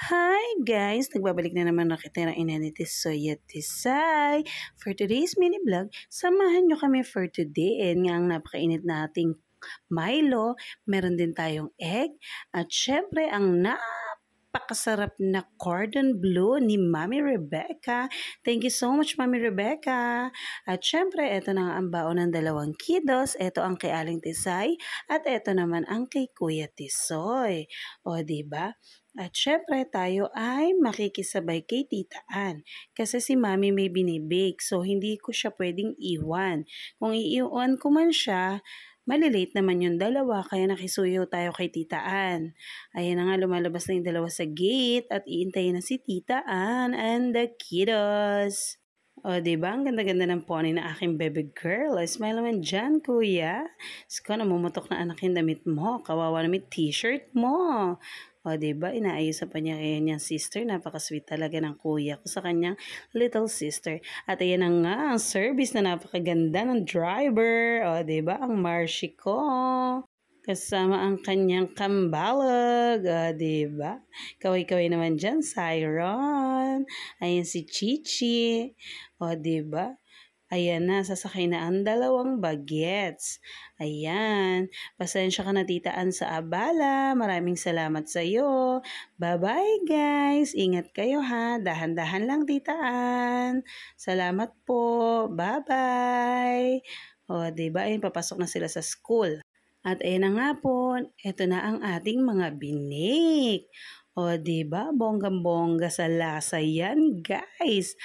Hi guys! Nagbabalik na naman na kita ng ina ni Tisoy at Tisay. For today's mini vlog, samahan nyo kami for today. And nga ang napakainit nating Milo, meron din tayong egg, at syempre ang napakasarap na cordon bleu ni Mami Rebecca. Thank you so much Mami Rebecca. At syempre, ito na nga ang baon ng dalawang kiddos. Ito ang kay Aling Tisay at ito naman ang kay Kuya Tisoy. O diba? At syempre tayo ay makikisabay kay Tita Ann kasi si Mami may binibake so hindi ko siya pwedeng iwan. Kung iiwan ko man siya, malilate naman yung dalawa kaya nakisuyo tayo kay Tita Ann. Ayan na nga lumalabas na yung dalawa sa gate at iintayin na si Tita Ann and the kiddos. O, diba? Ang ganda-ganda ng pony na aking baby girl. Smile naman dyan, kuya. Sko, namumutok na anak yung damit mo. Kawawa naman t-shirt mo. O, diba? Inaayusan pa niya kaya niyang sister. Napaka-sweet talaga ng kuya ko sa kanyang little sister. At ayan na nga, ang service na napakaganda ng driver. O, diba? Ang Marcy ko. Kasama ang kanyang kambalag. O, diba? Kaway-kaway naman dyan, Siron. Ayan si Chichi. O, diba? Ayan na, sasakay na ang dalawang bagets. Ayan. Pasensya ka na titaan sa abala. Maraming salamat sa iyo. Bye-bye guys. Ingat kayo ha. Dahan-dahan lang titaan. Salamat po. Bye-bye. O, diba? Ayun, papasok na sila sa school. At ayan na nga po, ito na ang ating mga binik. O, diba? Bonggang-bongga sa lasa yan, guys.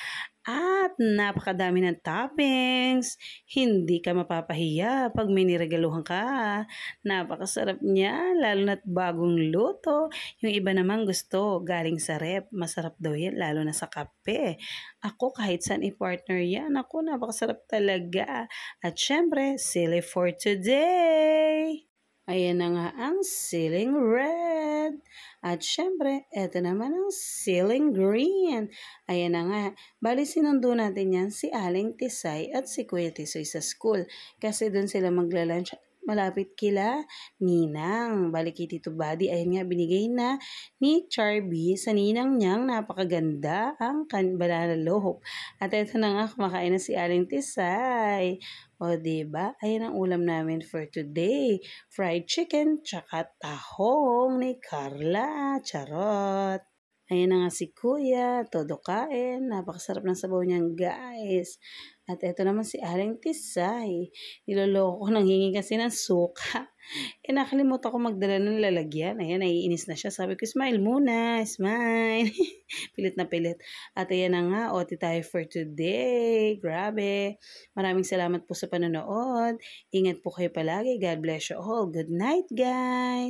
At napakadami ng toppings. Hindi ka mapapahiya pag may niregaluhan ka. Napakasarap niya, lalo na't bagong luto. Yung iba naman gusto galing sa rep. Masarap daw yan, lalo na sa kape. Ako kahit saan i-partner yan. Ako napakasarap talaga. At syempre, sili for today. Ayan na nga ang ceiling red. At syempre, eto naman ang ceiling green. Ayan na nga. Bali sinundo natin yan si Aling Tisay at si Kuya Tisoy sa school. Kasi doon sila magla-lunch malapit kila Ninang. Bali kay Tito Buddy. Ayan nga, binigay na ni Charby sa Ninang niyang napakaganda ang banana lohop. At eto na nga, kumakain na si Aling Tisay. O, diba? Ayan ang ulam namin for today. Fried chicken, tsaka tahong ni Carla. Charot! Ayan na nga si Kuya, todo kain. Napakasarap ng sabaw niyan, guys. At eto naman si Aling Tisay. Niloloko ko, nanghingi kasi ng suka. Nakalimutan ko magdala ng lalagyan. Ayan, naiinis na siya. Sabi ko, smile muna, smile. Pilit na pilit. At ayan na nga, OT tayo for today. Grabe. Maraming salamat po sa panonood. Ingat po kayo palagi. God bless you all. Good night, guys.